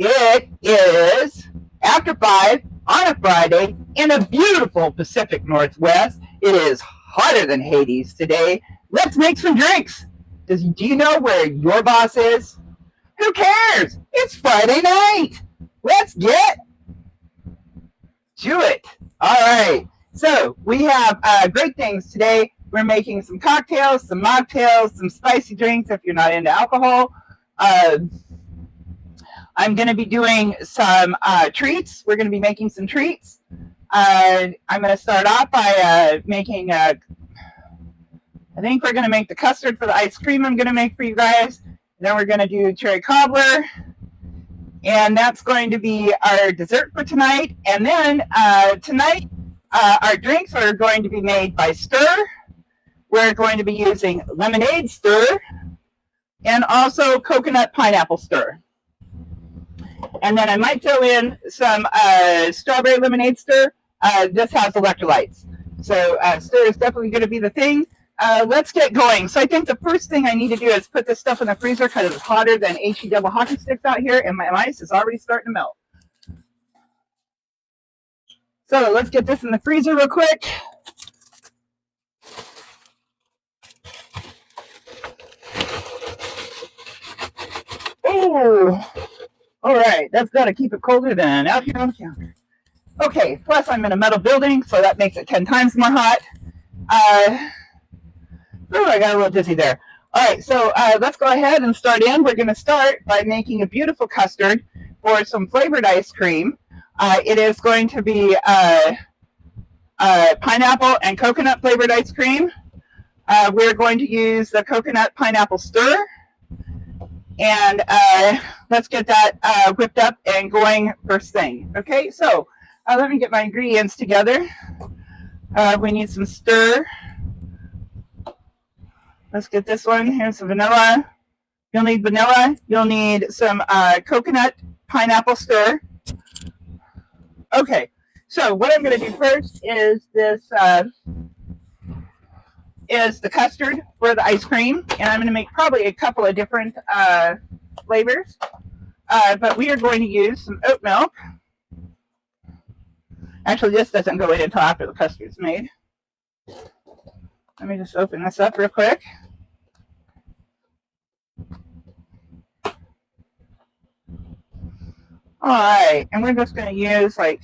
It is after 5 on a Friday in a beautiful Pacific Northwest. It is hotter than Hades today. Let's make some drinks. Do you know where your boss is? Who cares? It's Friday night. Let's get to it. All right. So we have great things today. We're making some cocktails, some mocktails, some spicy drinks if you're not into alcohol. I'm going to be doing some treats. We're going to be making some treats. I'm going to start off by making, I think we're going to make the custard for the ice cream I'm going to make for you guys. Then we're going to do cherry cobbler. And that's going to be our dessert for tonight. And then tonight, our drinks are going to be made by Stir. We're going to be using lemonade Stir and also coconut pineapple Stir. And then I might throw in some strawberry lemonade Stir. This has electrolytes. So Stir is definitely going to be the thing. Let's get going. So I think the first thing I need to do is put this stuff in the freezer because it's hotter than HE double hockey sticks out here, and my ice is already starting to melt. So let's get this in the freezer real quick. Oh, all right. That's got to keep it colder than out here on the counter. Okay, plus I'm in a metal building, so that makes it 10 times more hot. I got a little dizzy there. All right, so let's go ahead and start in. We're going to start by making a beautiful custard for some flavored ice cream. It is going to be pineapple and coconut flavored ice cream. We're going to use the coconut pineapple Stir. And let's get that whipped up and going first thing. Okay, so let me get my ingredients together. We need some Stir. Let's get this one. Here's some vanilla. You'll need vanilla. You'll need some coconut pineapple Stir. Okay, so what I'm going to do first is this is the custard for the ice cream, and I'm going to make probably a couple of different flavors. But we are going to use some oat milk. Actually, this doesn't go in until after the custard's made. Let me just open this up real quick. All right, and we're just going to use like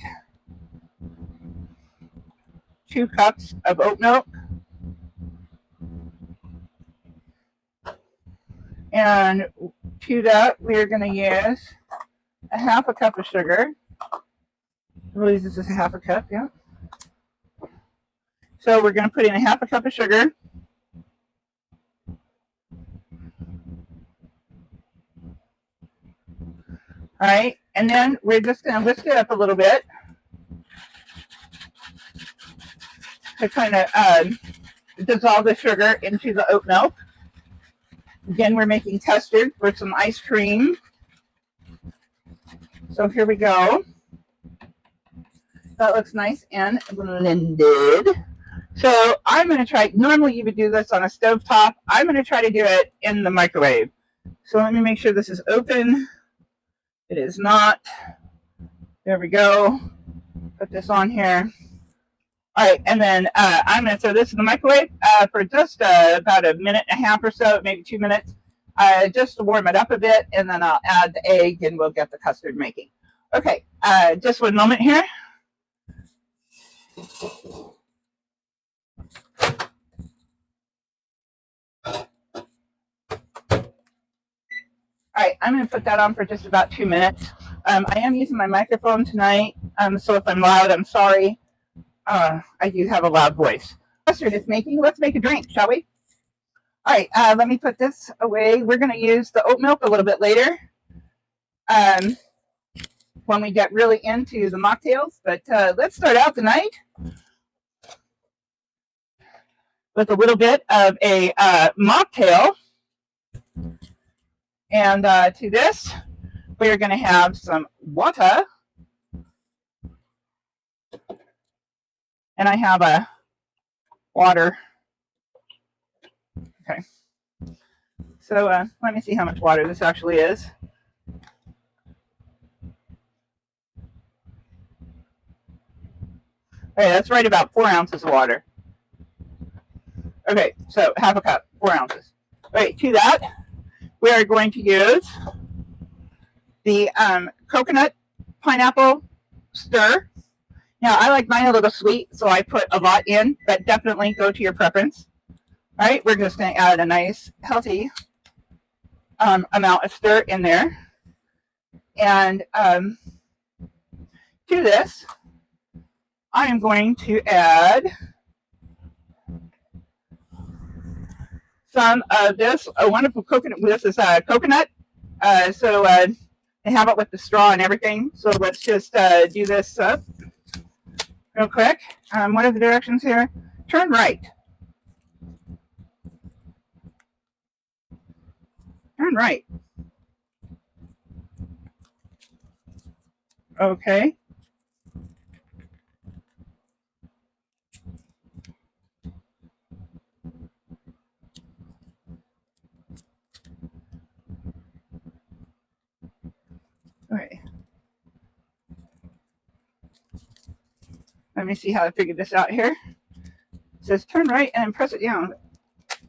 2 cups of oat milk. And to that, we're going to use a half a cup of sugar. I believe this is a half a cup, yeah. So we're going to put in a half a cup of sugar. All right, and then we're just going to whisk it up a little bit to kind of dissolve the sugar into the oat milk. Again, we're making custard for some ice cream. So here we go. That looks nice and blended. So I'm going to try, normally you would do this on a stovetop. I'm going to try to do it in the microwave. So let me make sure this is open. It is not. There we go. Put this on here. All right, and then I'm going to throw this in the microwave for just about a minute and a half or so, maybe 2 minutes, just to warm it up a bit, and then I'll add the egg and we'll get the custard making. Okay, just 1 moment here. All right, I'm going to put that on for just about 2 minutes. I am using my microphone tonight, so if I'm loud, I'm sorry. I do have a loud voice. Custard is making. Let's make a drink, shall we? All right, let me put this away. We're going to use the oat milk a little bit later when we get really into the mocktails. But let's start out the night with a little bit of a mocktail. And to this, we're going to have some water. And I have a water. Okay. So let me see how much water this actually is. Okay, that's right about 4 ounces of water. Okay, so half a cup, 4 ounces. Okay, to that, we are going to use the coconut pineapple stir. Now, I like mine a little sweet, so I put a lot in, but definitely go to your preference. All right, we're just going to add a nice, healthy amount of stir in there. And to this, I am going to add some of this wonderful coconut. This is coconut. So they have it with the straw and everything. So let's just do this real quick. What are the directions here? Turn right. Turn right. Okay. Okay. Let me see how I figured this out here. It says turn right and press it down.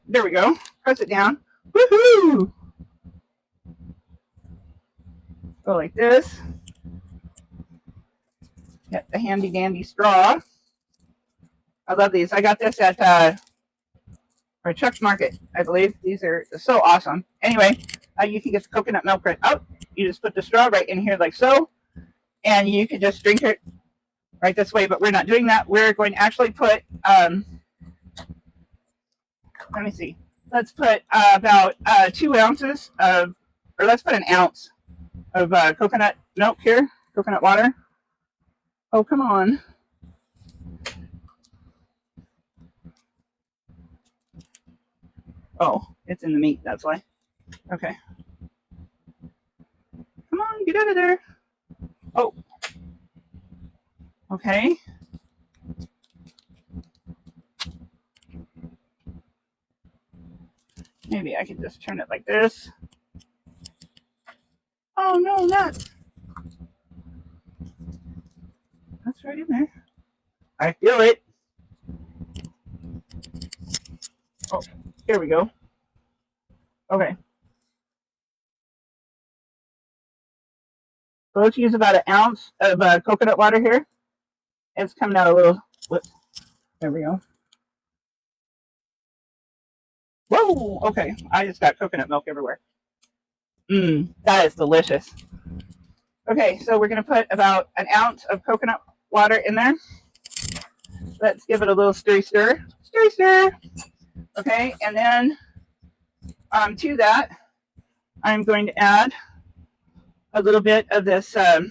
There we go. Press it down. Woohoo! Go like this. Get the handy dandy straw. I love these. I got this at Chuck's Market, I believe. These are so awesome. Anyway, you can get the coconut milk right out. You just put the straw right in here like so, and you can just drink it right this way. But we're not doing that. We're going to actually put, let me see. Let's put about 2 ounces of, or let's put an ounce of coconut milk here, coconut water. Oh, come on. Oh, it's in the meat, that's why. Okay. Come on, get out of there. Oh. Okay. Maybe I can just turn it like this. Oh, no, not. That's right in there. I feel it. Oh, here we go. Okay. So let's use about an ounce of coconut water here. It's coming out a little. Whoops. There we go. Whoa. Okay. I just got coconut milk everywhere. That is delicious. Okay, so we're going to put about an ounce of coconut water in there. Let's give it a little stir. Stir. Okay, and then to that, I'm going to add a little bit of this syrup.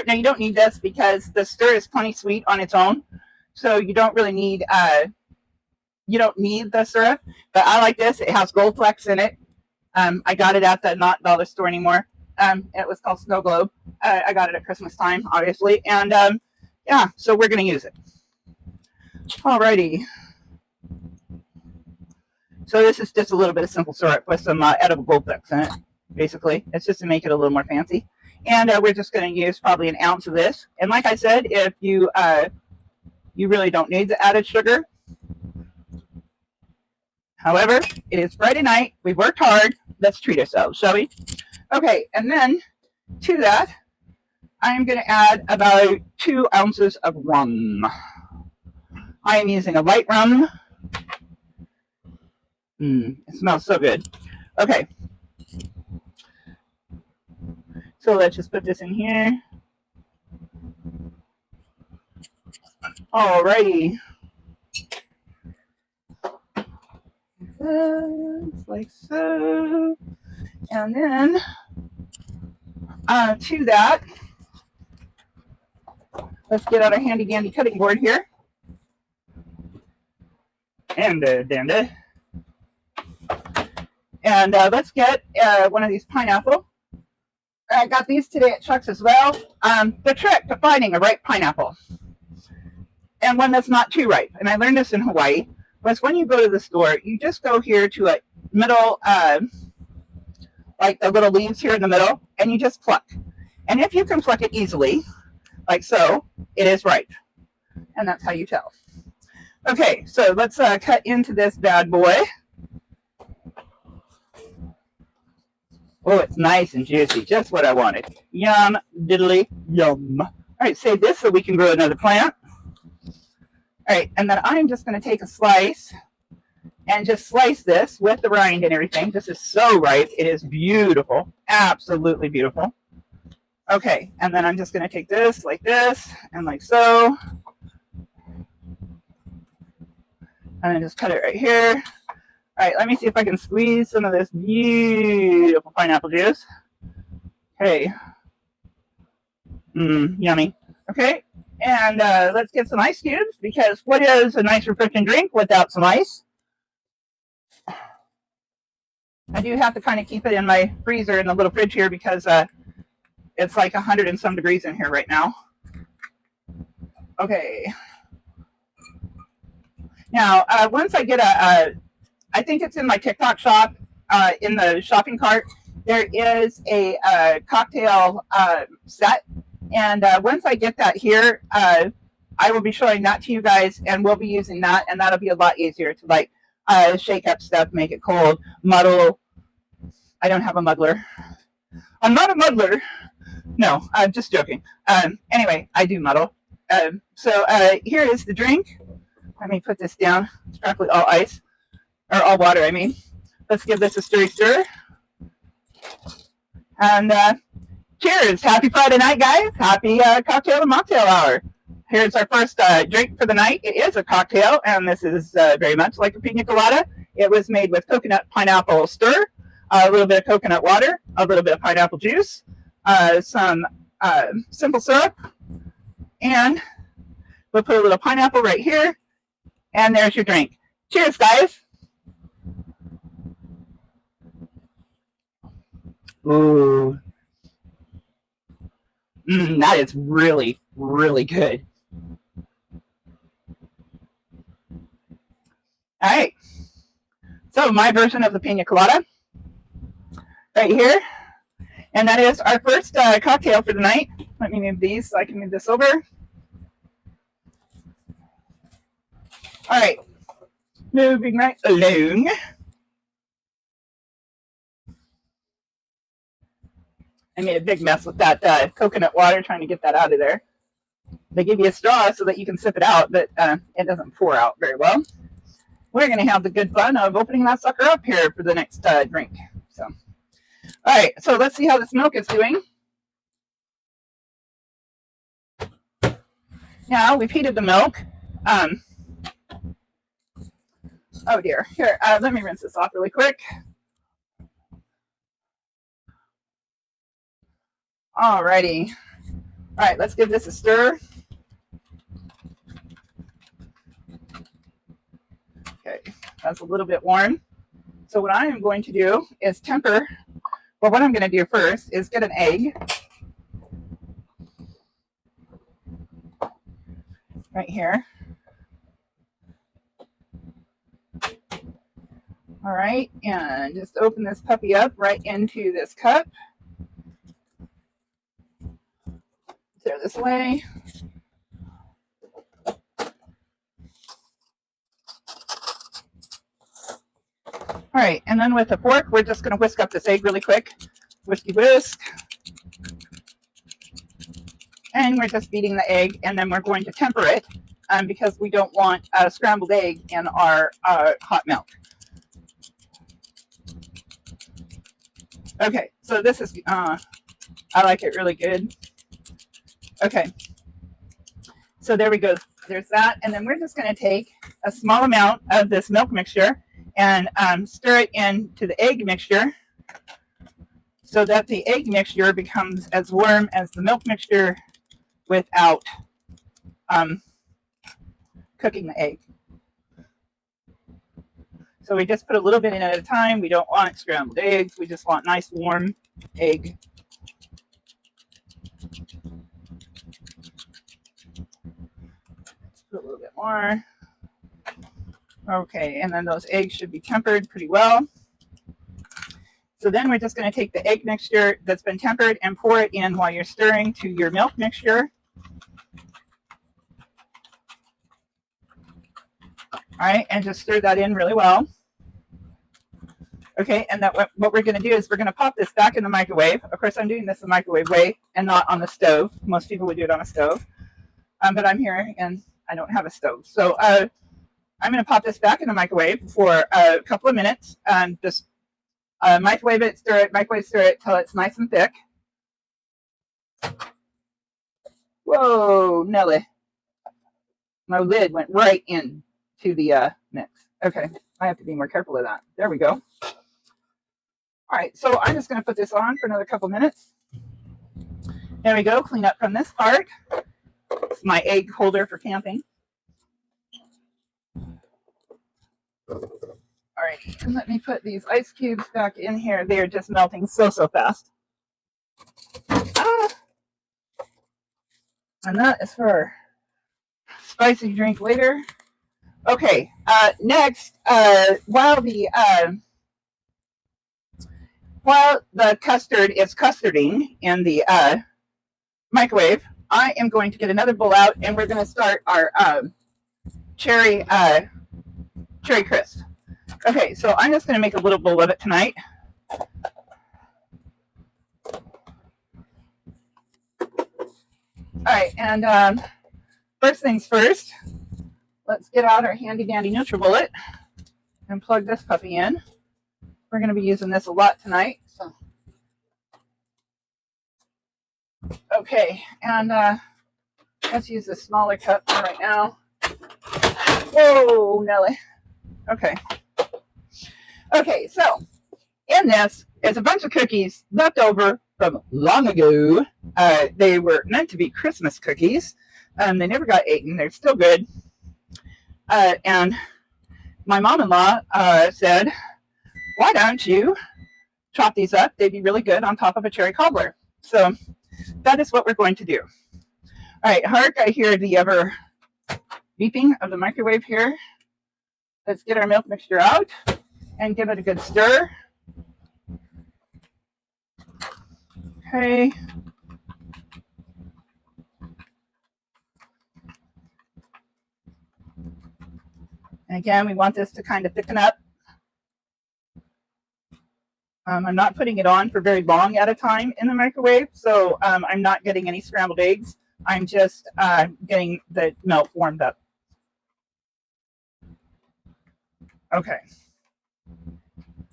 Now, you don't need this because the stir is plenty sweet on its own, so you don't really need the syrup. But I like this. It has gold flecks in it. I got it at the not dollar store anymore. It was called Snow Globe. I got it at Christmas time, obviously, and yeah, so we're going to use it. Alrighty. So this is just a little bit of simple syrup with some edible gold flecks in it. Basically, it's just to make it a little more fancy. And we're just going to use probably an ounce of this. And like I said, if you really don't need the added sugar. However, it is Friday night. We've worked hard. Let's treat ourselves, shall we? Okay, and then to that, I'm going to add about 2 ounces of rum. I am using a light rum. It smells so good. Okay. So let's just put this in here. Alrighty. Like so. And then to that, let's get out our handy dandy cutting board here. And let's get one of these pineapple. I got these today at Chuck's as well. The trick to finding a ripe pineapple and one that's not too ripe, and I learned this in Hawaii, was when you go to the store, you just go here to a middle, like the little leaves here in the middle, and you just pluck. And if you can pluck it easily, like so, it is ripe. and that's how you tell. Okay, so let's cut into this bad boy. Oh, it's nice and juicy, just what I wanted. Yum, diddly, yum. All right, save this so we can grow another plant. All right, and then I'm just going to take a slice and just slice this with the rind and everything. This is so ripe. It is beautiful, absolutely beautiful. Okay, and then I'm just going to take this, and like so. And then just cut it right here. All right, let me see if I can squeeze some of this beautiful pineapple juice. Okay. Yummy. Okay, and let's get some ice cubes, because what is a nice refreshing drink without some ice? I do have to kind of keep it in my freezer in the little fridge here, because it's like 100 and some degrees in here right now. Okay. Now, once I get I think it's in my TikTok shop, in the shopping cart, there is a cocktail set. And once I get that here, I will be showing that to you guys, and we'll be using that, and that'll be a lot easier to like shake up stuff, make it cold, muddle. I don't have a muddler. I'm not a muddler. No, I'm just joking. Anyway, I do muddle. So here is the drink. Let me put this down. It's practically all ice, or all water, I mean. Let's give this a stir. And cheers. Happy Friday night, guys. Happy cocktail and mocktail hour. Here's our first drink for the night. It is a cocktail, and this is very much like a pina colada. It was made with coconut pineapple stir, a little bit of coconut water, a little bit of pineapple juice, some simple syrup, and we'll put a little pineapple right here, and there's your drink. Cheers, guys. Ooh. That is really, really good. All right. So my version of the pina colada right here. And that is our first cocktail for the night. Let me move these so I can move this over. All right. Moving right along. I made a big mess with that coconut water trying to get that out of there. They give you a straw so that you can sip it out, but it doesn't pour out very well. We're going to have the good fun of opening that sucker up here for the next drink. So, all right, so let's see how this milk is doing. Now, we've heated the milk. Oh, dear. Here, let me rinse this off really quick. All righty. All right, let's give this a stir. Okay, that's a little bit warm. So what I am going to do is temper. Well, what I'm going to do first is get an egg. Right here. All right, and just open this puppy up right into this cup. Throw this away. All right, and then with a fork, we're just going to whisk up this egg really quick. Whiskey whisk. And we're just beating the egg, and then we're going to temper it because we don't want a scrambled egg in our hot milk. Okay, so this is, I like it really good. Okay, so there we go. There's that, and then we're just going to take a small amount of this milk mixture and stir it into the egg mixture so that the egg mixture becomes as warm as the milk mixture without cooking the egg. So we just put a little bit in at a time. We don't want scrambled eggs. We just want nice warm egg. Let's put a little bit more. Okay, and then those eggs should be tempered pretty well. So then we're just going to take the egg mixture that's been tempered and pour it in while you're stirring to your milk mixture. All right, and just stir that in really well. Okay, and that what we're going to do is we're going to pop this back in the microwave. Of course, I'm doing this the microwave way and not on the stove. Most people would do it on a stove, but I'm here and I don't have a stove. So I'm going to pop this back in the microwave for a couple of minutes and just microwave it, stir it till it's nice and thick. Whoa, Nelly. My lid went right into the mix. Okay, I have to be more careful of that. There we go. All right, so I'm just going to put this on for another couple minutes. There we go, clean up from this part. It's my egg holder for camping. All right, and let me put these ice cubes back in here. They're just melting so fast. And that is for spicy drink later. Okay, next, while the custard is custarding in the microwave, I am going to get another bowl out and we're going to start our cherry crisp. Okay, so I'm just going to make a little bowl of it tonight. All right, and first things first, let's get out our handy dandy NutriBullet and plug this puppy in. We're going to be using this a lot tonight. So. Okay, and let's use a smaller cup right now. Whoa, Nelly. Okay. Okay, so in this is a bunch of cookies left over from long ago. They were meant to be Christmas cookies. They never got eaten. They're still good. And my mom-in-law said, why don't you chop these up? They'd be really good on top of a cherry cobbler. So that is what we're going to do. All right, hark, I hear the ever beeping of the microwave here. Let's get our milk mixture out and give it a good stir. Okay. And again, we want this to kind of thicken up. I'm not putting it on for very long at a time in the microwave, so I'm not getting any scrambled eggs. I'm just getting the milk warmed up. Okay.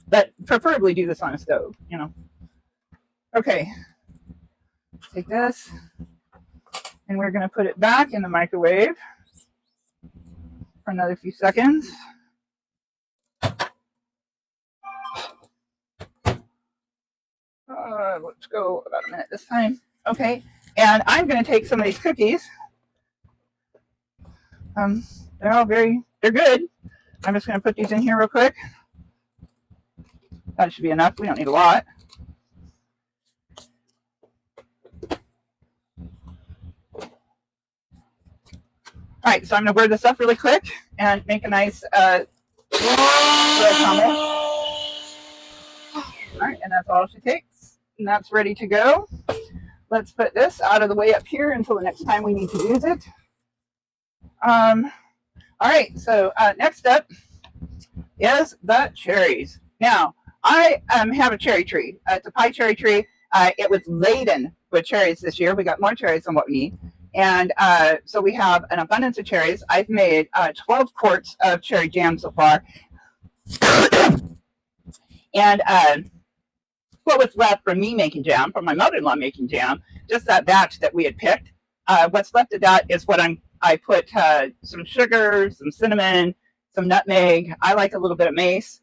But preferably do this on a stove, you know. Okay. Take this, and we're going to put it back in the microwave for another few seconds. Let's go about a minute this time. Okay, and I'm going to take some of these cookies. They're good. I'm just going to put these in here real quick. That should be enough. We don't need a lot. All right, so I'm going to whir this up really quick and make a nice bread crumble. All right, and that's all she takes. And that's ready to go. Let's put this out of the way up here until the next time we need to use it. All right, so next up is the cherries. Now, I have a cherry tree. It's a pie cherry tree. It was laden with cherries this year. We got more cherries than what we need. And so we have an abundance of cherries. I've made 12 quarts of cherry jam so far. And what was left from me making jam, from my mother-in-law making jam, just that batch that we had picked. What's left of that is what I put some sugar, some cinnamon, some nutmeg. I like a little bit of mace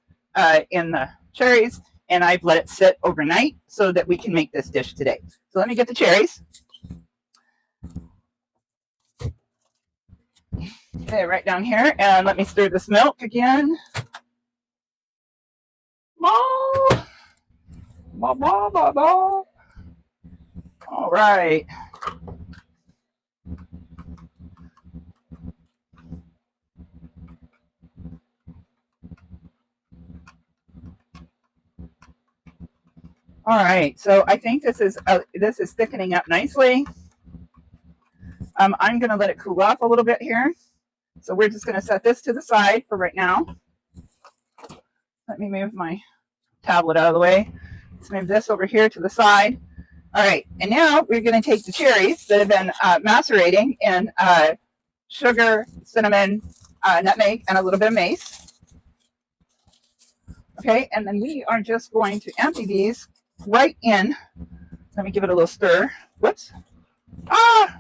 in the cherries, and I've let it sit overnight so that we can make this dish today. So let me get the cherries. Okay, right down here, and let me stir this milk again. All right. All right, so I think this is thickening up nicely. I'm going to let it cool off a little bit here. So we're just going to set this to the side for right now. Let me move my tablet out of the way. Let's move this over here to the side. All right, and now we're going to take the cherries that have been macerating in sugar, cinnamon, nutmeg, and a little bit of mace. Okay, and then we are just going to empty these right in. Let me give it a little stir. Whoops. Ah,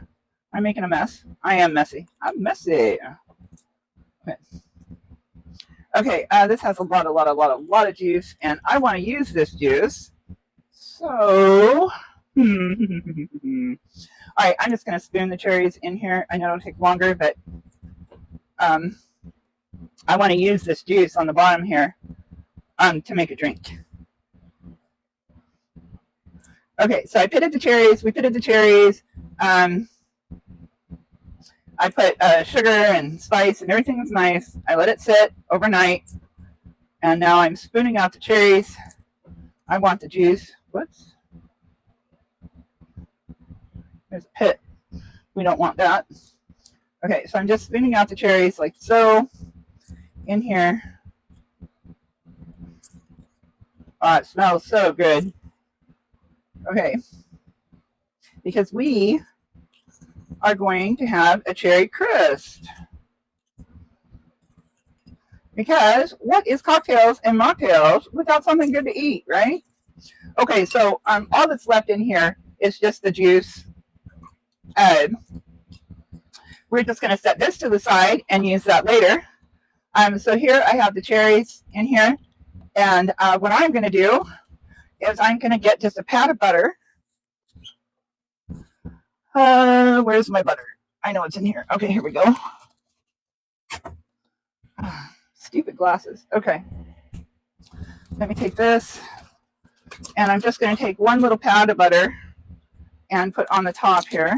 I'm making a mess. I am messy. I'm messy. Okay, this has a lot of juice, and I want to use this juice. So, all right, I'm just going to spoon the cherries in here. I know it'll take longer, but I want to use this juice on the bottom here to make a drink. Okay, so I pitted the cherries. We pitted the cherries. I put sugar and spice, and everything was nice. I let it sit overnight, and now I'm spooning out the cherries. I want the juice. Whoops. There's a pit. We don't want that. Okay, so I'm just spooning out the cherries like so in here. Oh, it smells so good. Okay, because we are going to have a cherry crisp. Because what is cocktails and mocktails without something good to eat, right? Okay, so all that's left in here is just the juice. We're just going to set this to the side and use that later. So here I have the cherries in here. And what I'm going to do is I'm going to get just a pat of butter. Where's my butter? I know it's in here. Okay, here we go. Stupid glasses. Okay. Let me take this. And I'm just going to take one little pat of butter and put on the top here.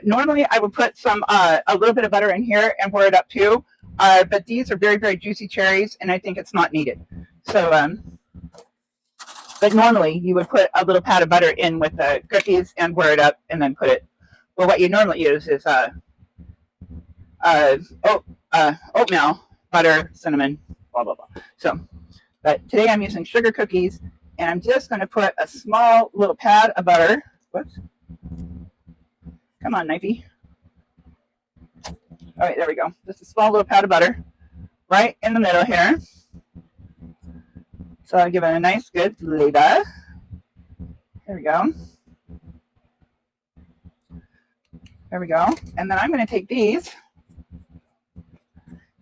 Normally I would put a little bit of butter in here and pour it up too. But these are very, very juicy cherries, and I think it's not needed. So, but normally you would put a little pat of butter in with the cookies and pour it up and then put it. Well, what you normally use is oatmeal, butter, cinnamon, blah, blah, blah. So, but today I'm using sugar cookies, and I'm just going to put a small little pat of butter. Whoops. Come on, knifey. All right, there we go. Just a small little pat of butter right in the middle here. So I'll give it a nice, good flavor. There we go. There we go. And then I'm going to take these,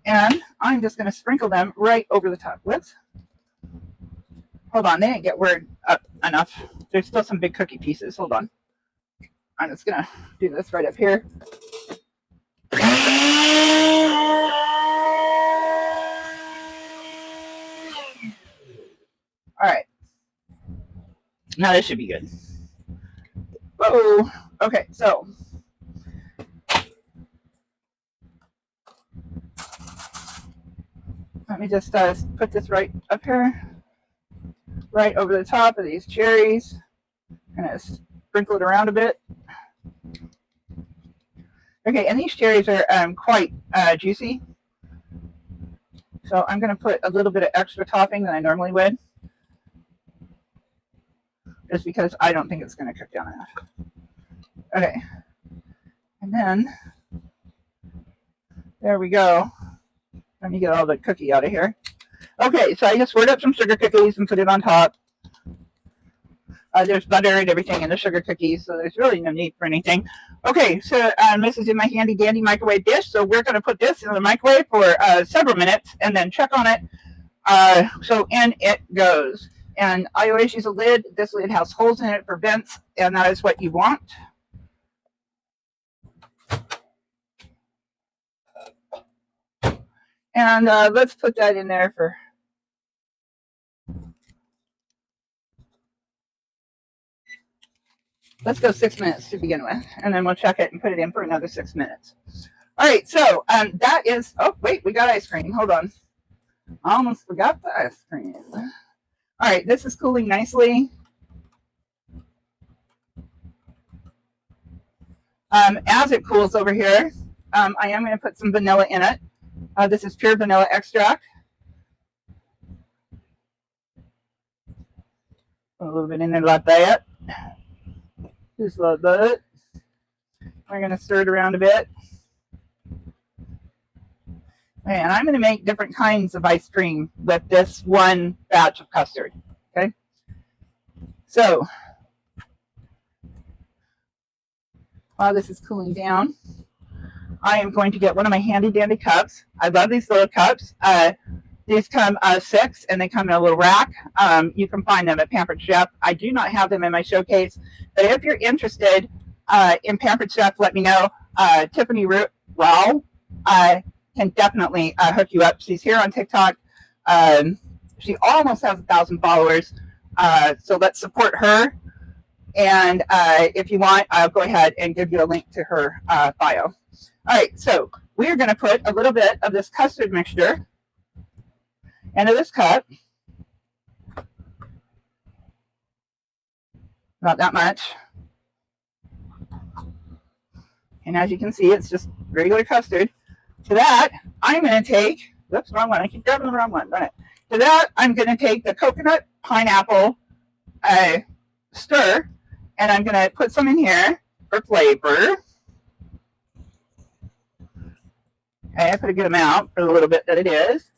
and I'm just going to sprinkle them right over the top. Whoops. Hold on, they didn't get word up enough. There's still some big cookie pieces. Hold on. I'm just going to do this right up here. All right. Now this should be good. Whoa. Okay, so let me just put this right up here, right over the top of these cherries. Kind of sprinkle it around a bit. Okay, and these cherries are quite juicy. So I'm going to put a little bit of extra topping than I normally would, just because I don't think it's going to cook down enough. Okay, and then there we go. Let me get all the cookie out of here. Okay, so I just whirled up some sugar cookies and put it on top. There's butter and everything in the sugar cookies, so there's really no need for anything. Okay, so this is in my handy dandy microwave dish, so we're going to put this in the microwave for several minutes and then check on it. So in it goes. And I always use a lid. This lid has holes in it for vents, and that is what you want. And let's put that in there for... Let's go 6 minutes to begin with, and then we'll check it and put it in for another 6 minutes. All right, so that is... Oh, wait, we got ice cream. Hold on. I almost forgot the ice cream. All right, this is cooling nicely. As it cools over here, I am going to put some vanilla in it. This is pure vanilla extract. A little bit in there like that. Just like that. We're going to stir it around a bit. And I'm going to make different kinds of ice cream with this one batch of custard. Okay. So while this is cooling down, I am going to get one of my handy dandy cups. I love these little cups. These come 6 and they come in a little rack. You can find them at Pampered Chef. I do not have them in my showcase, but if you're interested in Pampered Chef, let me know. Tiffany Rao can definitely hook you up. She's here on TikTok. She almost has 1,000 followers. So let's support her. And if you want, I'll go ahead and give you a link to her bio. All right, so we're going to put a little bit of this custard mixture into this cup. About that much. And as you can see, it's just regular custard. To that, I'm going to take, whoops, wrong one. I keep grabbing the wrong one. Darn it. To that, I'm going to take the coconut pineapple stir, and I'm going to put some in here for flavor. Okay, I put a good amount for the little bit that it is.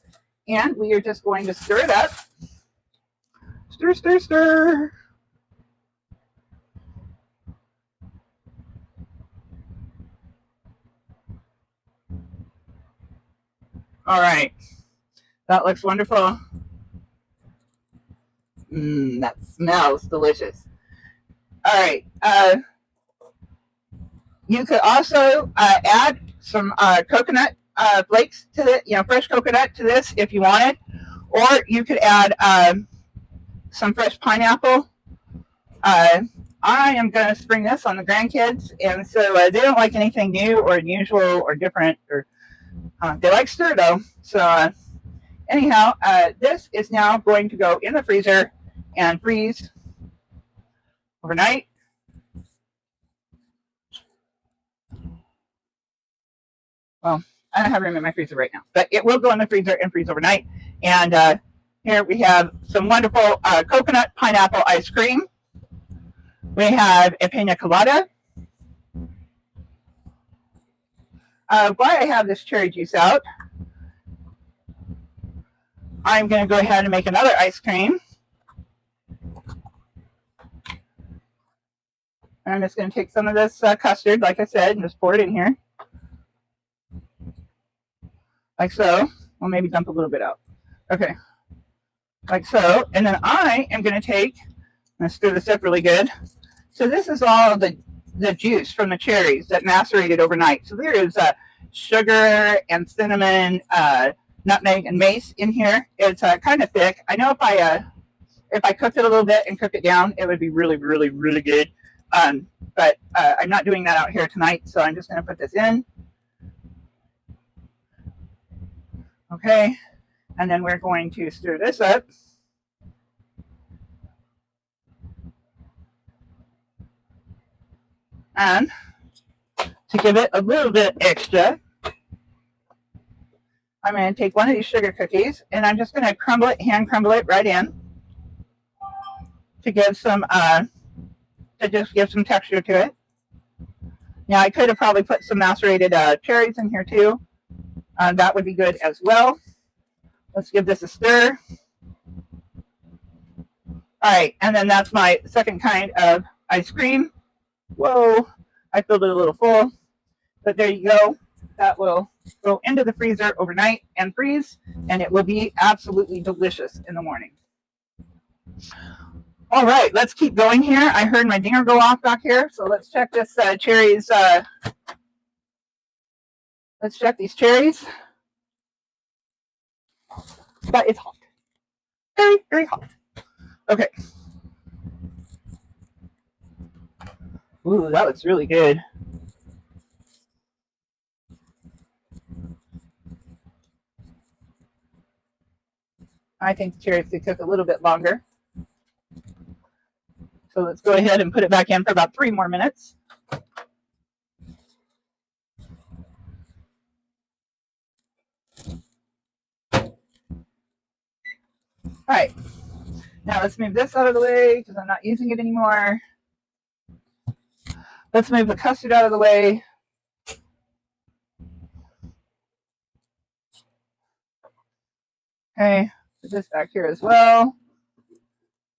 And we are just going to stir it up. Stir, stir, stir. All right. That looks wonderful. That smells delicious. All right. You could also add some coconut flakes to the, fresh coconut to this if you wanted, or you could add some fresh pineapple. I am going to spring this on the grandkids, and so they don't like anything new or unusual or different, or they like stir though. So anyhow, this is now going to go in the freezer and freeze overnight. Well, I don't have room in my freezer right now, but it will go in the freezer and freeze overnight. And here we have some wonderful coconut pineapple ice cream. We have a pina colada. While I have this cherry juice out, I'm going to go ahead and make another ice cream. And I'm just going to take some of this custard, like I said, and just pour it in here. Like so. Well, maybe dump a little bit out. Okay. Like so. And then I am going to take, let's stir this up really good. So this is all the juice from the cherries that macerated overnight. So there is sugar and cinnamon, nutmeg, and mace in here. It's kind of thick. I know if I cooked it a little bit and cooked it down, it would be really, really, really good. But I'm not doing that out here tonight, so I'm just going to put this in. Okay, and then we're going to stir this up. And to give it a little bit extra, I'm going to take one of these sugar cookies, and I'm just going to crumble it, hand crumble it right in to give some, to just give some texture to it. Now, I could have probably put some macerated cherries in here too. That would be good as well. Let's give this a stir. All right, and then that's my second kind of ice cream. Whoa, I filled it a little full, but there you go. That will go into the freezer overnight and freeze, and it will be absolutely delicious in the morning. All right, let's keep going here. I heard my dinger go off back here, so let's check this cherries. Let's check these cherries. But it's hot. Very, very hot. Okay. Ooh, that looks really good. I think the cherries could cook a little bit longer. So let's go ahead and put it back in for about 3 more minutes. All right, now let's move this out of the way because I'm not using it anymore. Let's move the custard out of the way. Okay, put this back here as well.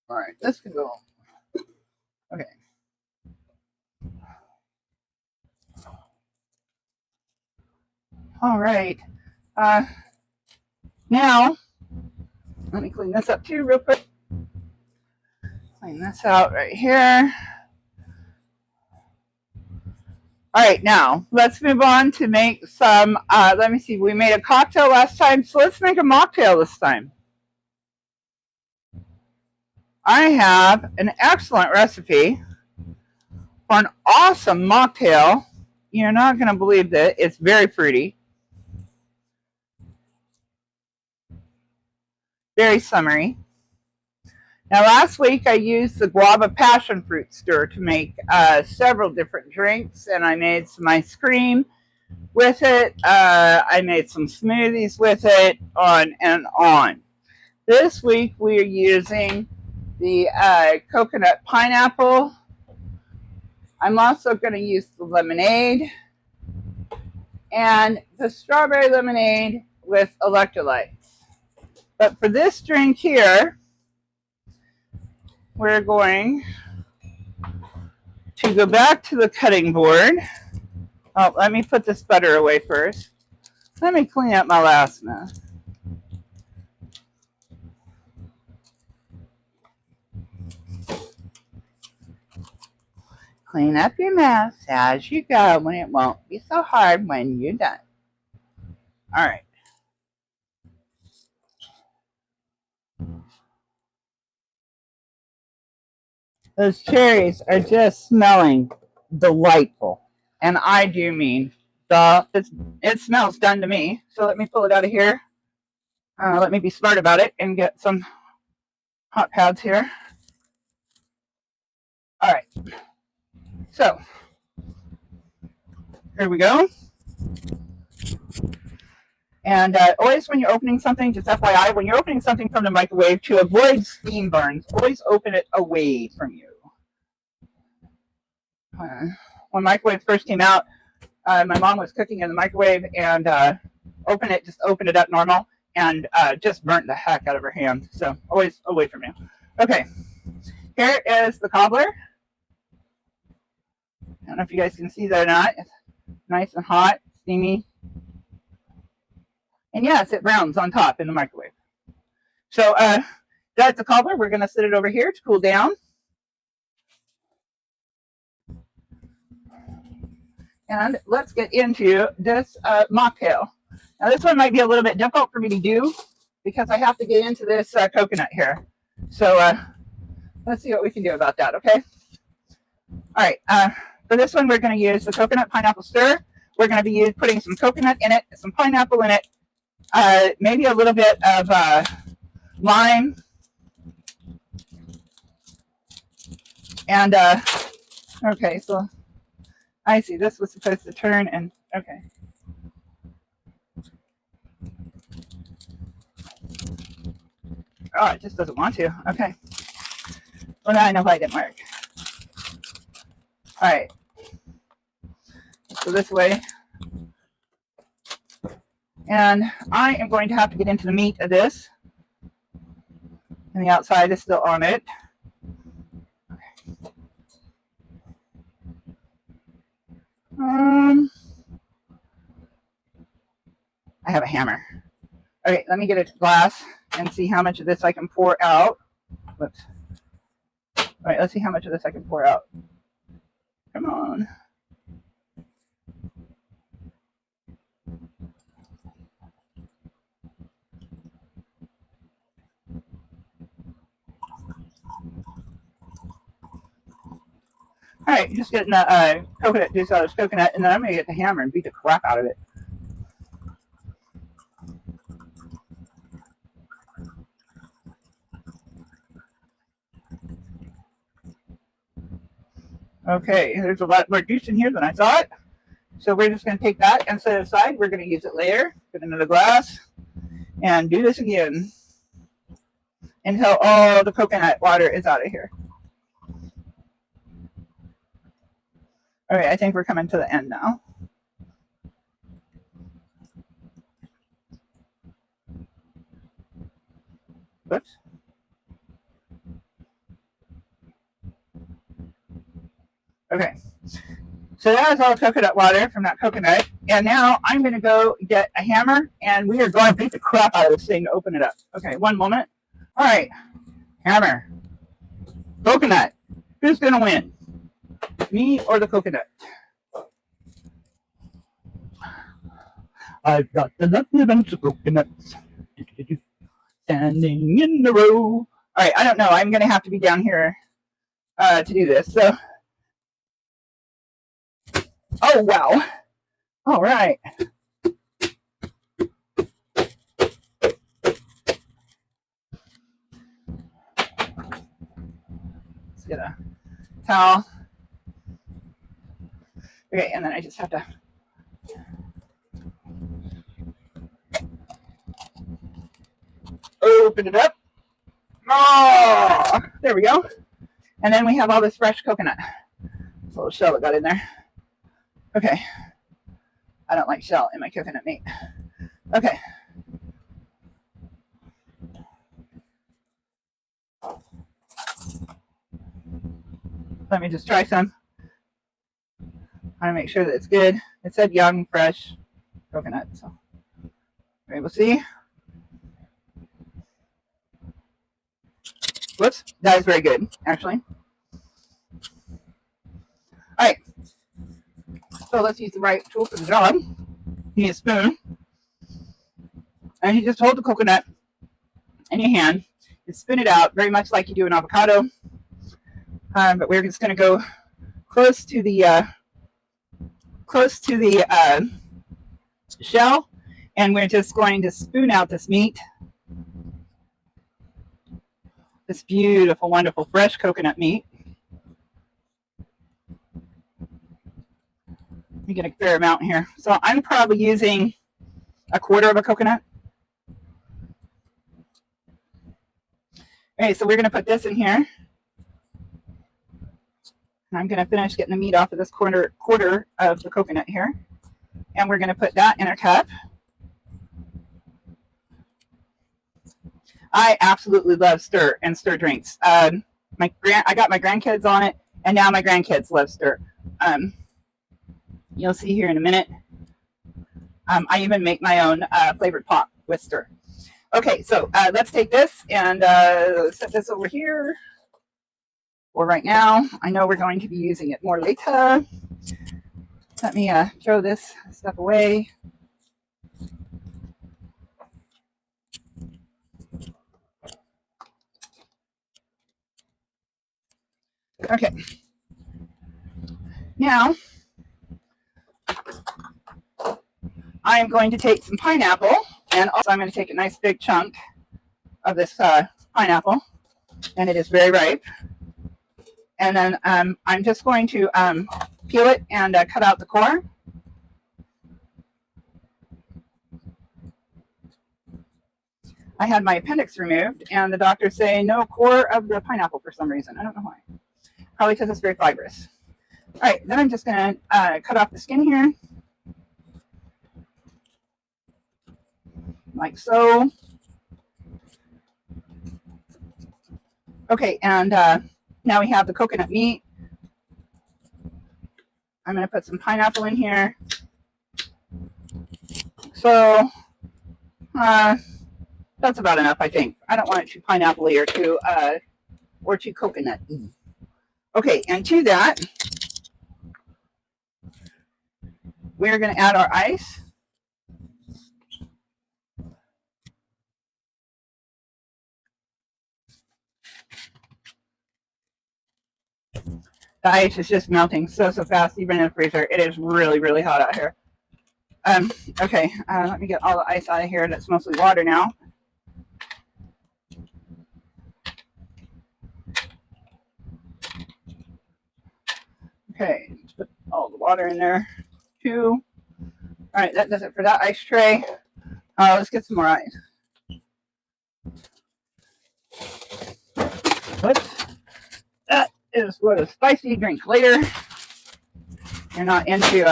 All right, this can go. Okay. All right. Now, let me clean this up too real quick. Clean this out right here. All right, now let's move on to make some, let me see, we made a cocktail last time, so let's make a mocktail this time. I have an excellent recipe for an awesome mocktail. You're not going to believe that. It's very fruity, very summery. Now, last week I used the guava passion fruit stir to make several different drinks, and I made some ice cream with it. I made some smoothies with it, on and on. This week we are using the coconut pineapple. I'm also going to use the lemonade and the strawberry lemonade with electrolytes. But for this drink here, we're going to go back to the cutting board. Oh, let me put this butter away first. Let me clean up my last mess. Clean up your mess as you go, and it won't be so hard when you're done. All right. Those cherries are just smelling delightful. And I do mean it smells done to me. So let me pull it out of here. Let me be smart about it and get some hot pads here. All right. So here we go. And always when you're opening something, just FYI, when you're opening something from the microwave, to avoid steam burns, always open it away from you. When microwaves first came out, my mom was cooking in the microwave and opened it up normal and just burnt the heck out of her hand. So always away from you. Okay, here is the cobbler. I don't know if you guys can see that or not. It's nice and hot, steamy. And yes, it browns on top in the microwave. So that's the cobbler. We're going to set it over here to cool down. And let's get into this mocktail. Now this one might be a little bit difficult for me to do because I have to get into this coconut here. So let's see what we can do about that, okay? All right, for this one we're going to use the coconut pineapple stir. We're going to be putting some coconut in it, some pineapple in it, maybe a little bit of lime. And, okay, so I see this was supposed to turn and, okay. Oh, it just doesn't want to. Okay. Well, now I know why it didn't work. All right. Let's go this way. And I am going to have to get into the meat of this. And the outside is still on it. I have a hammer. Okay, let me get a glass and see how much of this I can pour out. Whoops. All right, let's see how much of this I can pour out. Come on. All right, just getting the coconut juice out of this coconut, and then I'm going to get the hammer and beat the crap out of it. Okay, there's a lot more juice in here than I thought. So we're just going to take that and set it aside. We're going to use it later, put it in another glass, and do this again. until all the coconut water is out of here. All right, I think we're coming to the end now. Whoops. Okay, so that was all coconut water from that coconut. And now I'm going to go get a hammer, and we are going to beat the crap out of this thing to open it up. Okay, one moment. All right, hammer. Coconut. Who's going to win? Me or the coconut? I've got the lovely bunch of coconuts standing in a row. All right, I don't know. I'm going to have to be down here to do this. So, oh, wow. All right. Let's get a towel. Okay, and then I just have to open it up. Oh, there we go. And then we have all this fresh coconut. This little shell that got in there. Okay. I don't like shell in my coconut meat. Okay. Let me just try some. I want to make sure that it's good. It said young, fresh coconut. So we'll see. Whoops, that is very good, actually. All right. So let's use the right tool for the job. You need a spoon. And you just hold the coconut in your hand and spin it out, very much like you do an avocado. But we're just going to go close to the shell, and we're just going to spoon out this meat. This beautiful, wonderful, fresh coconut meat. You get a fair amount here. So I'm probably using a quarter of a coconut. Okay, so we're going to put this in here. And I'm going to finish getting the meat off of this quarter of the coconut here. And we're going to put that in a cup. I absolutely love stir drinks. I got my grandkids on it, and now my grandkids love stir. You'll see here in a minute. I even make my own flavored pop with stir. Okay, so let's take this and set this over here for right now. I know we're going to be using it more later. Let me throw this stuff away. Okay. Now, I am going to take some pineapple, and also I'm going to take a nice big chunk of this pineapple, and it is very ripe. And then I'm just going to peel it and cut out the core. I had my appendix removed, and the doctors say no core of the pineapple for some reason. I don't know why. Probably because it's very fibrous. All right, then I'm just going to cut off the skin here. Like so. Okay, and now we have the coconut meat. I'm going to put some pineapple in here. So that's about enough, I think. I don't want it too pineapple-y or too coconut-y. Okay, and to that, we're going to add our ice. The ice is just melting so fast, even in the freezer. It is really, really hot out here. Okay, let me get all the ice out of here. That's mostly water now. Okay, let's put all the water in there too. All right, that does it for that ice tray. Let's get some more ice. Whoops. That is what a spicy drink later. You're not into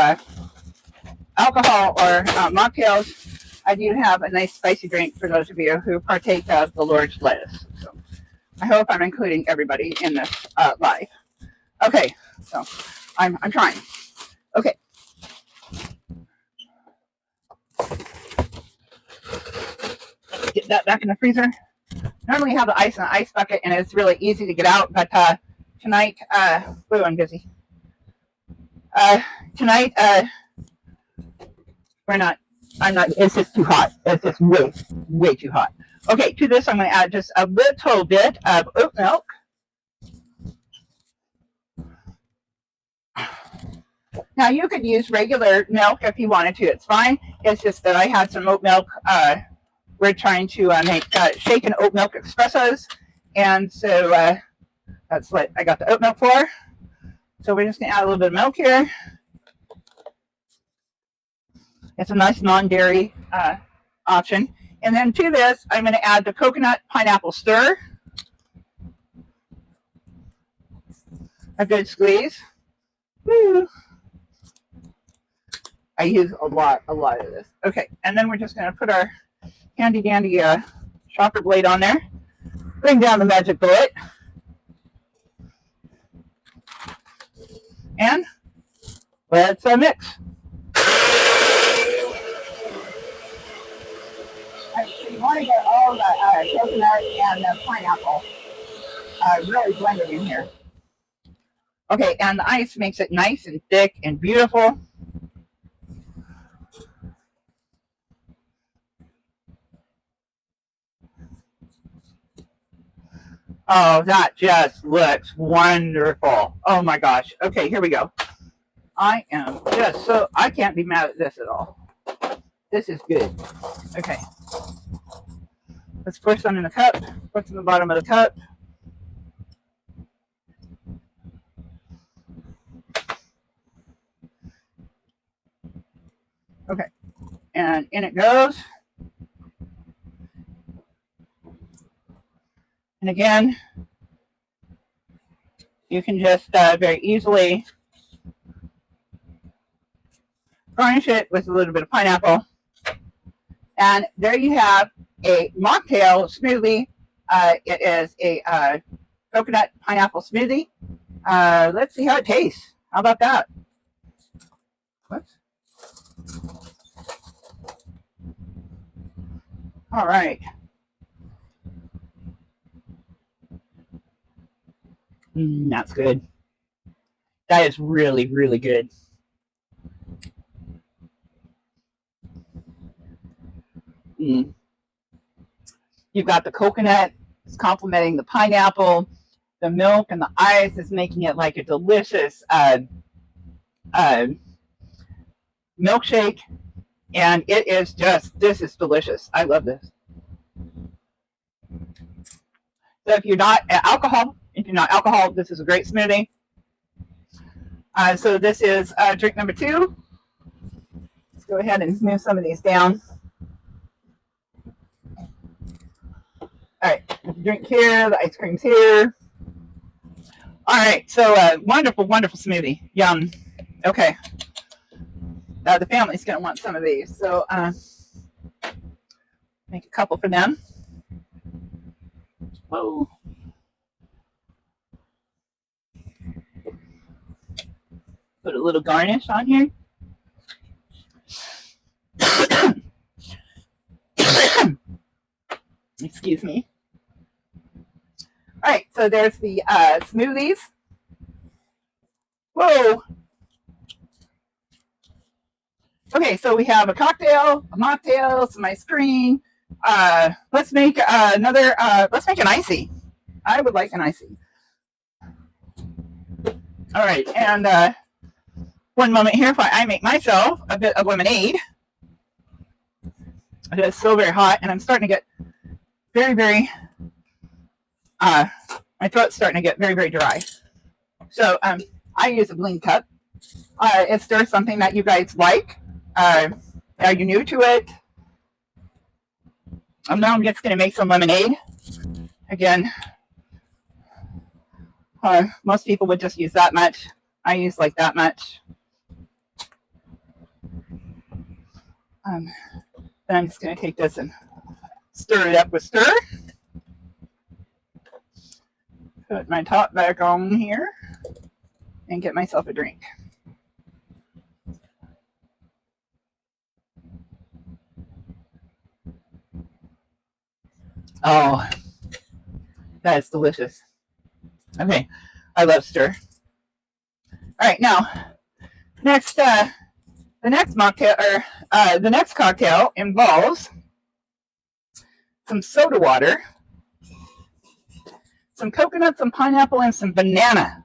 alcohol or mocktails. I do have a nice spicy drink for those of you who partake of the Lord's lettuce. So I hope I'm including everybody in this live. Okay, so I'm trying. Okay. Get that back in the freezer. Normally I have the ice in the ice bucket and it's really easy to get out, but tonight, I'm busy. Tonight, it's just too hot. It's just way too hot. Okay, to this I'm going to add just a little bit of oat milk. Now you could use regular milk if you wanted to. It's fine. It's just that I had some oat milk. We're trying to make shaken oat milk espressos, and so that's what I got the oat milk for. So we're just going to add a little bit of milk here. It's a nice non-dairy option. And then to this, I'm going to add the coconut pineapple stir. A good squeeze. Woo. I use a lot of this. Okay, and then we're just going to put our handy dandy chopper blade on there. Bring down the magic bullet. And let's mix. So you want to get all the coconut and the pineapple really blended in here. Okay, and the ice makes it nice and thick and beautiful. Oh, that just looks wonderful. Oh my gosh. Okay, here we go. I am just I can't be mad at this at all. This is good. Okay. Let's pour some in the cup. Put some in the bottom of the cup. Okay. And in it goes. And again, you can just very easily garnish it with a little bit of pineapple. And there you have a mocktail smoothie. It is a coconut pineapple smoothie. Let's see how it tastes. How about that? Whoops. All right. That's good. That is really, really good. You've got the coconut, it's complementing the pineapple. The milk and the ice is making it like a delicious milkshake. And it is this is delicious. I love this. So if you're not alcohol, this is a great smoothie. So this is drink number 2. Let's go ahead and move some of these down. All right, the drink here, the ice cream's here. All right, so wonderful, wonderful smoothie. Yum. Okay. The family's going to want some of these, so make a couple for them. Whoa. Put a little garnish on here. Excuse me. All right, so there's the smoothies. Whoa. Okay, so we have a cocktail, a mocktail, some ice cream. Let's make let's make an icy. I would like an icy. All right, and one moment here while I make myself a bit of lemonade. It is so very hot, and I'm starting to get very, very, my throat's starting to get very, very dry. So I use a Bling cup. Is there something that you guys like? Are you new to it? Now I'm just going to make some lemonade. Again, Most people would just use that much. I use like that much. Then I'm just going to take this and stir it up with stir. Put my top back on here and get myself a drink. Oh, that is delicious. Okay, I love stir. All right, now, next, the next mocktail, or the next cocktail involves some soda water, some coconut, some pineapple, and some banana.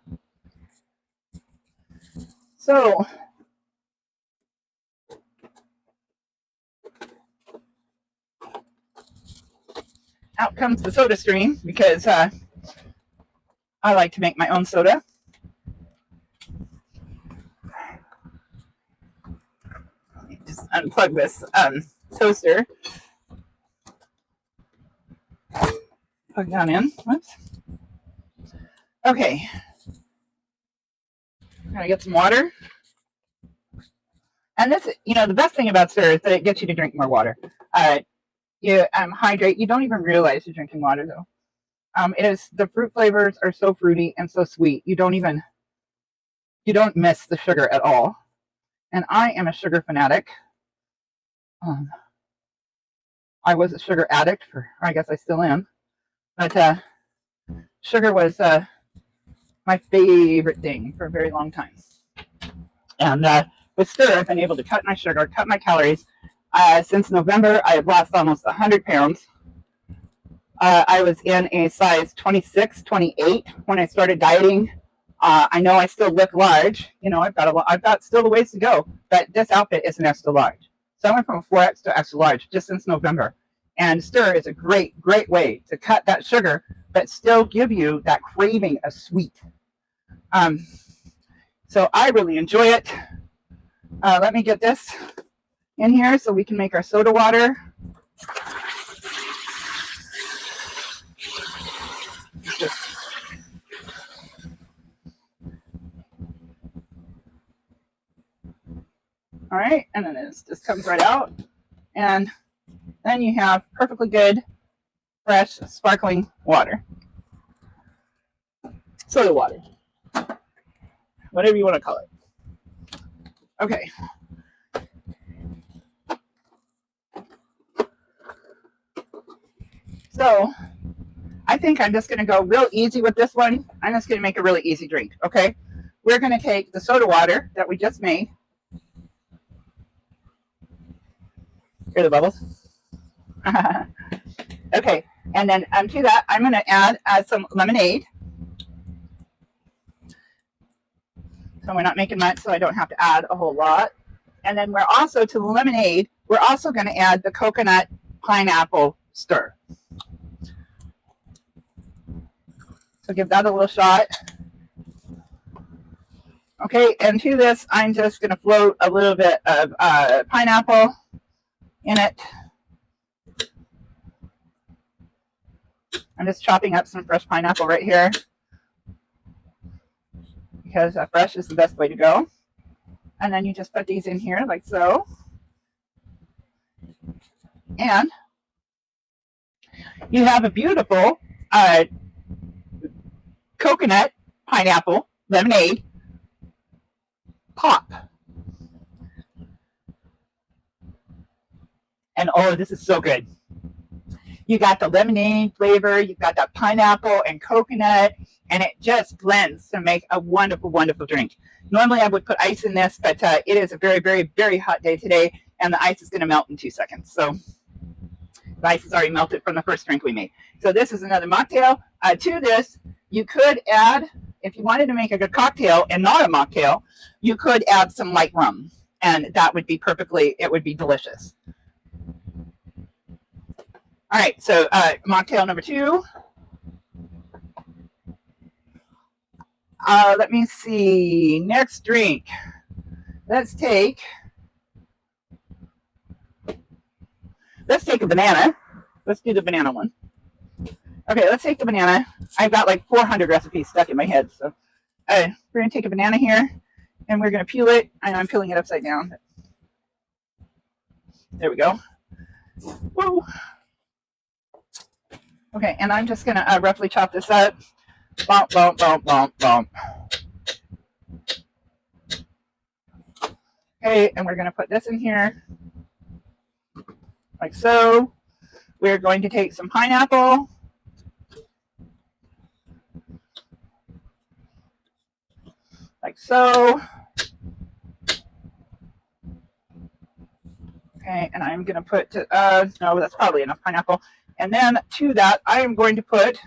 So, out comes the soda stream because I like to make my own soda. Let me just unplug this toaster. Plug that in. Whoops. Okay. I'm going to get some water. And this, the best thing about stir is that it gets you to drink more water. You hydrate. You don't even realize you're drinking water, though. The fruit flavors are so fruity and so sweet. You don't miss the sugar at all. And I am a sugar fanatic. I was a sugar addict I guess I still am. But sugar was my favorite thing for a very long time. And with stir, I've been able to cut my sugar, cut my calories. Since November, I have lost almost 100 pounds. I was in a size 26, 28 when I started dieting. I know I still look large. I've got still a ways to go, but this outfit is an extra large. So I went from a 4X to extra large just since November. And stir is a great, great way to cut that sugar, but still give you that craving of sweet. So I really enjoy it. Let me get this in here so we can make our soda water. All right, and then this just comes right out. And then you have perfectly good, fresh, sparkling water. Soda water. Whatever you want to call it. Okay. So, I think I'm just going to go real easy with this one. I'm just going to make a really easy drink, okay? We're going to take the soda water that we just made. Hear the bubbles? Okay, and then to that, I'm going to add some lemonade. So we're not making much, so I don't have to add a whole lot. And then we're also, to the lemonade, we're also going to add the coconut pineapple stir. So give that a little shot. Okay, and to this, I'm just going to float a little bit of pineapple in it. I'm just chopping up some fresh pineapple right here because fresh is the best way to go. And then you just put these in here like so. And you have a beautiful coconut pineapple lemonade pop. And oh, this is so good. You got the lemonade flavor, you've got that pineapple and coconut, and it just blends to make a wonderful, wonderful drink. Normally I would put ice in this, but it is a very, very, very hot day today, and the ice is going to melt in 2 seconds. So the ice is already melted from the first drink we made. So this is another mocktail. To this, you could add, if you wanted to make a good cocktail and not a mocktail, you could add some light rum, and that would be it would be delicious. All right, so mocktail number 2. Let me see. Next drink. Let's take a banana. Let's do the banana one. Okay, let's take the banana. I've got like 400 recipes stuck in my head. So we're going to take a banana here and we're going to peel it. And I'm peeling it upside down. There we go. Woo. Okay, and I'm just going to roughly chop this up. Bump, bump, bump, bump, bump. Okay, and we're going to put this in here like so. We're going to take some pineapple. Like so. Okay, and I'm going to put, no, that's probably enough pineapple. And then to that, I am going to put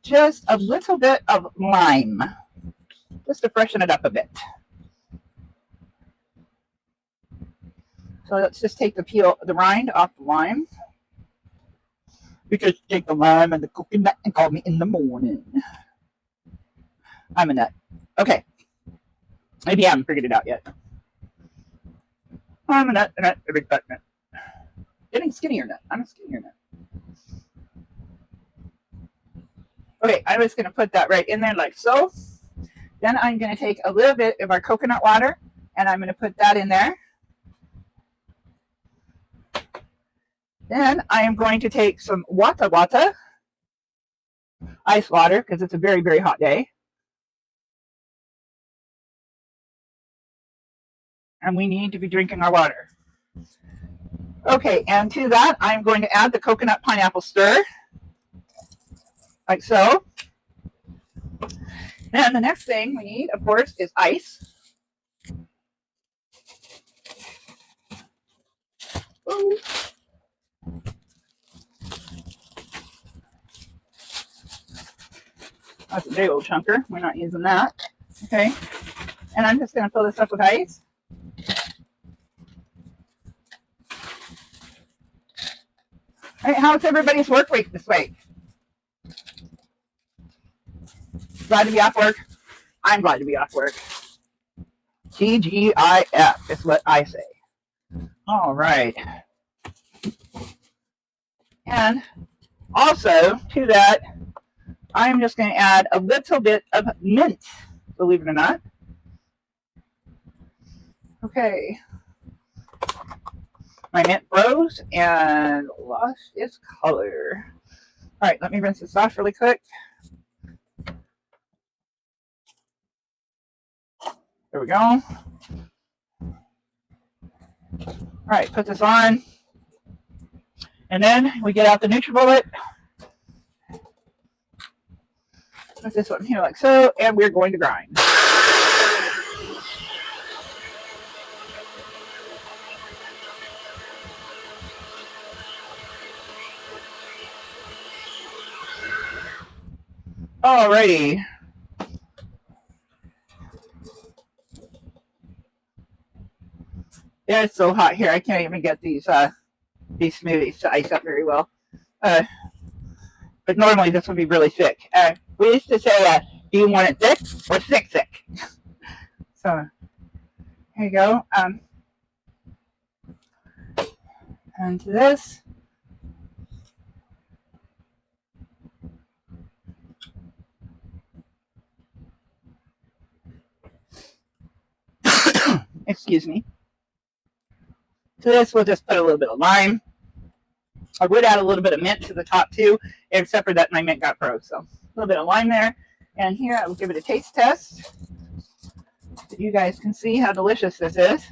just a little bit of lime, just to freshen it up a bit. So let's just take the rind off the lime. You just take the lime and the coconut and call me in the morning. I'm a nut. Okay. Maybe I haven't figured it out yet. I'm a nut, a big fat nut. Getting skinnier nut. I'm a skinnier nut. Okay, I'm just going to put that right in there like so. Then I'm going to take a little bit of our coconut water and I'm going to put that in there. Then I am going to take some wata ice water because it's a very, very hot day. And we need to be drinking our water. Okay, and to that, I'm going to add the coconut pineapple stir, like so. And the next thing we need, of course, is ice. Ooh. That's a big old chunker. We're not using that. Okay, and I'm just going to fill this up with ice. All right, how's everybody's work week this week? Glad to be off work? I'm glad to be off work. TGIF is what I say. All right. And also to that, I'm just going to add a little bit of mint, believe it or not. Okay. My mint froze and lost its color. All right, let me rinse this off really quick. There we go. All right, put this on. And then we get out the NutriBullet. Put this one here like so, and we're going to grind. Alrighty. Yeah, it's so hot here. I can't even get these smoothies to ice up very well. But normally this would be really thick. We used to say, do you want it thick or thick? So here you go. And to this. Excuse me. To this, we'll just put a little bit of lime. I would add a little bit of mint to the top too, except for that my mint got froze. So a little bit of lime there. And here I will give it a taste test so you guys can see how delicious this is.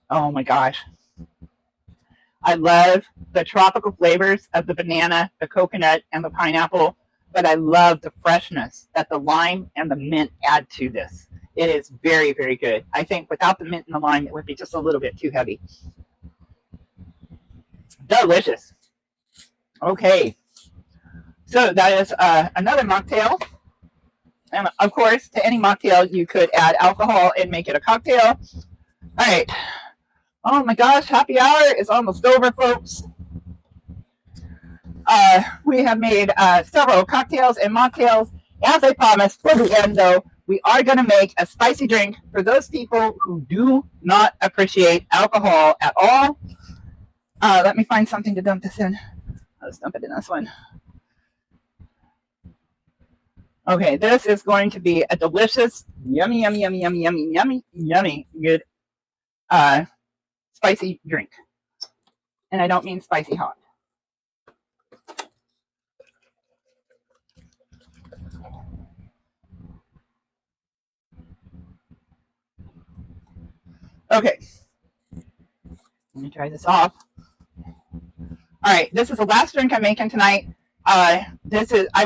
Oh my gosh. I love the tropical flavors of the banana, the coconut, and the pineapple, but I love the freshness that the lime and the mint add to this. It is very, very good. I think without the mint and the lime, it would be just a little bit too heavy. Delicious. Okay. So that is another mocktail. And of course, to any mocktail, you could add alcohol and make it a cocktail. All right. Oh my gosh, happy hour is almost over, folks. We have made several cocktails and mocktails. As I promised, for the end, though, we are going to make a spicy drink for those people who do not appreciate alcohol at all. Let me find something to dump this in. Let's dump it in this one. Okay, this is going to be a delicious, yummy, yummy, yummy, yummy, yummy, yummy, yummy, good spicy drink. And I don't mean spicy hot. Okay, let me try this off. All right, this is the last drink I'm making tonight. I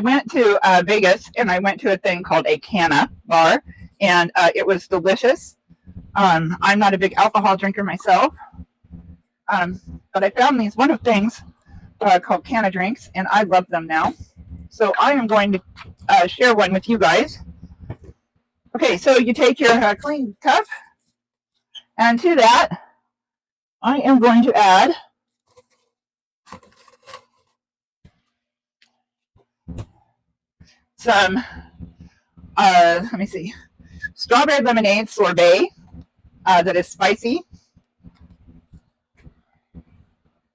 went to Vegas and I went to a thing called a Canna bar, and it was delicious. I'm not a big alcohol drinker myself, but I found these wonderful things called Canna drinks, and I love them now. So I am going to share one with you guys. Okay, so you take your clean cup, and to that, I am going to add some, let me see, strawberry lemonade sorbet that is spicy.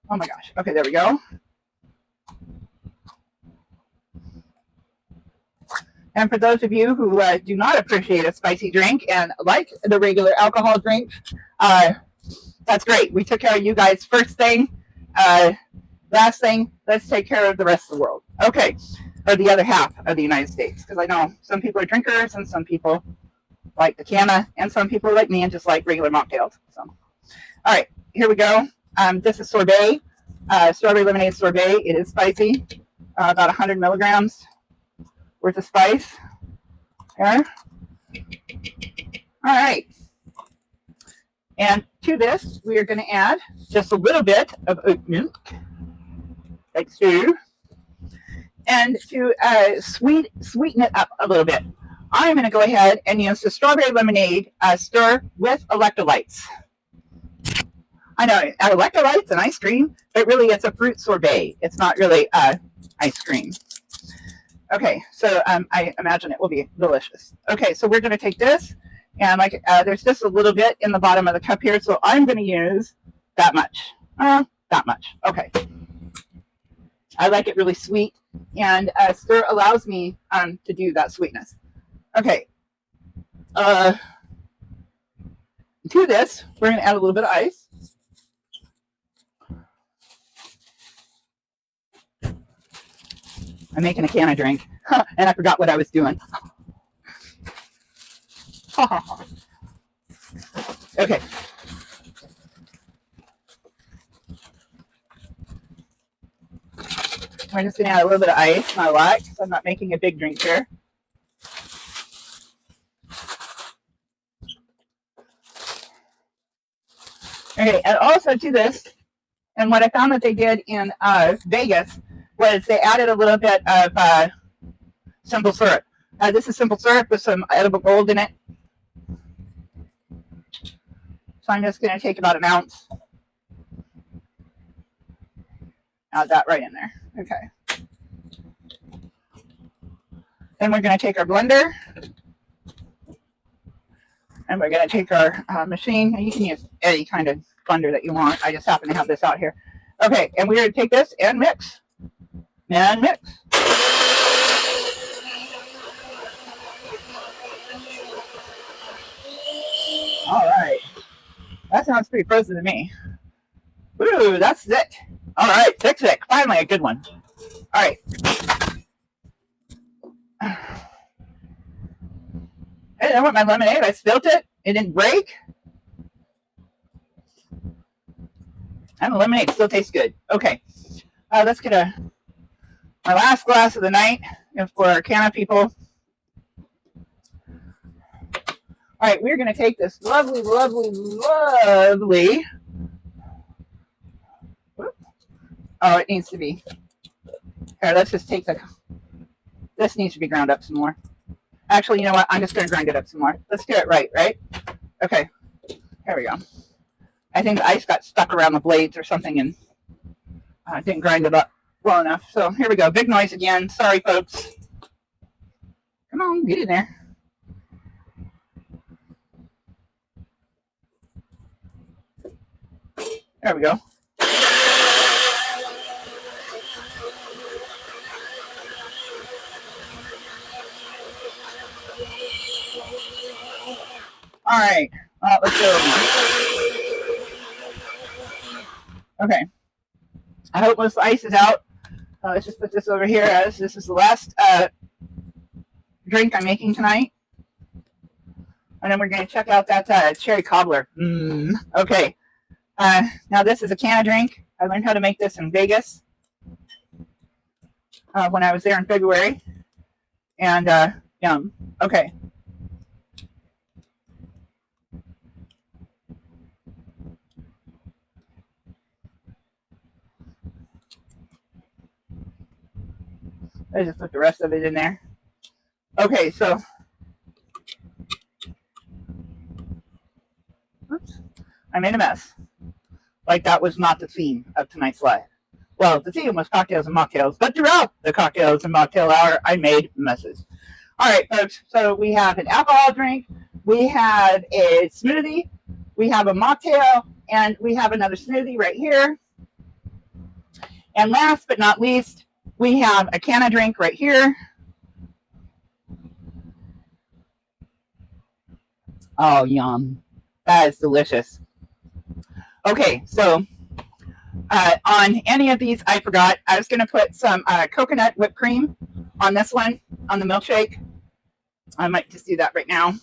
Oh my gosh. Okay, there we go. And for those of you who do not appreciate a spicy drink and like the regular alcohol drink, that's great. We took care of you guys first thing. Last thing, let's take care of the rest of the world. Okay, or the other half of the United States, because I know some people are drinkers and some people like the Canna, and some people like me and just like regular mocktails. So, all right, here we go. This is sorbet, strawberry lemonade sorbet. It is spicy, about 100 milligrams worth of spice. Okay. All right. And to this, we are going to add just a little bit of oat milk, like so. And to sweeten it up a little bit, I'm going to go ahead and use the strawberry lemonade stir with electrolytes. I know, electrolytes and ice cream, but really it's a fruit sorbet. It's not really ice cream. Okay, so I imagine it will be delicious. Okay, so we're going to take this, and like there's just a little bit in the bottom of the cup here, so I'm going to use that much. That much. Okay. I like it really sweet, and stir allows me to do that sweetness. Okay. To this, we're going to add a little bit of ice. I'm making a Canna drink, and I forgot what I was doing. Okay. We're just going to add a little bit of ice, not a lot, because I'm not making a big drink here. Okay, and also to this, and what I found that they did in Vegas was they added a little bit of simple syrup. This is simple syrup with some edible gold in it. So I'm just going to take about an ounce. Add that right in there. Okay. Then we're going to take our blender. And we're going to take our machine. You can use any kind of blender that you want. I just happen to have this out here. Okay, and we're going to take this and mix. And mix. All right. That sounds pretty frozen to me. Ooh, that's thick. All right, thick. Finally, a good one. All right. I didn't want my lemonade. I spilled it. It didn't break. And the lemonade still tastes good. Okay. Let's get my last glass of the night for our Canna people. All right, we're going to take this lovely. Oh, it needs to be. Here, let's just take this needs to be ground up some more. Actually, you know what? I'm just going to grind it up some more. Let's do it right? Okay. Here we go. I think the ice got stuck around the blades or something and didn't grind it up well enough. So here we go. Big noise again. Sorry, folks. Come on, get in there. There we go. All right, let's go. Okay, I hope most ice is out. Let's just put this over here as this is the last drink I'm making tonight. And then we're going to check out that cherry cobbler. Okay, now this is a canna drink. I learned how to make this in Vegas when I was there in February. And yum. Okay. I just put the rest of it in there. Okay, so oops, I made a mess. Like that was not the theme of tonight's live. Well, the theme was cocktails and mocktails, but throughout the cocktails and mocktail hour, I made messes. All right, folks, so we have an alcohol drink, we have a smoothie, we have a mocktail, and we have another smoothie right here. And last but not least, we have a canna drink right here. Oh, yum. That is delicious. Okay, so on any of these, I forgot. I was going to put some coconut whipped cream on this one, on the milkshake. I might just do that right now.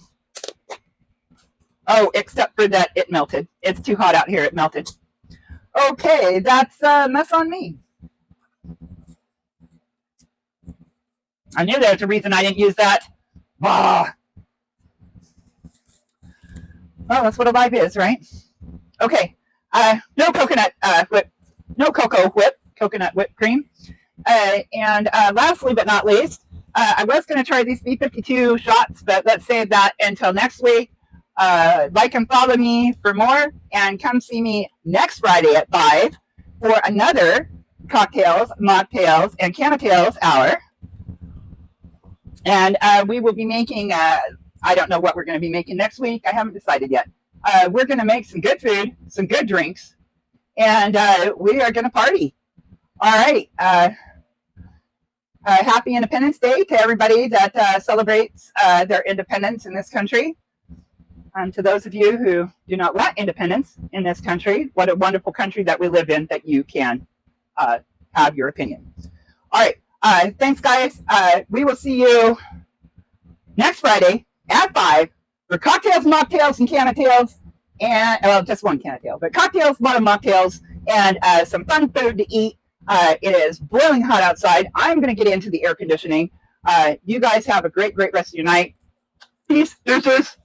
Oh, except for that it melted. It's too hot out here. It melted. Okay, that's a mess on me. I knew there was a reason I didn't use that. Ah. Well, that's what a live is, right? Okay. No coconut whip, no cocoa whip, coconut whipped cream. And lastly but not least, I was going to try these B52 shots, but let's save that until next week. Like and follow me for more, and come see me next Friday at 5 for another cocktails, mocktails, and Cannatails hour. And we will be making, I don't know what we're going to be making next week. I haven't decided yet. We're going to make some good food, some good drinks, and we are going to party. All right. Happy Independence Day to everybody that celebrates their independence in this country. To those of you who do not want independence in this country, what a wonderful country that we live in, that you can have your opinion. All right. Thanks, guys. We will see you next Friday at 5 for cocktails, mocktails, and Cannatails. And, well, just one Cannatail, but cocktails, a lot of mocktails, and some fun food to eat. It is boiling hot outside. I'm going to get into the air conditioning. You guys have a great, great rest of your night. Peace. Deuces.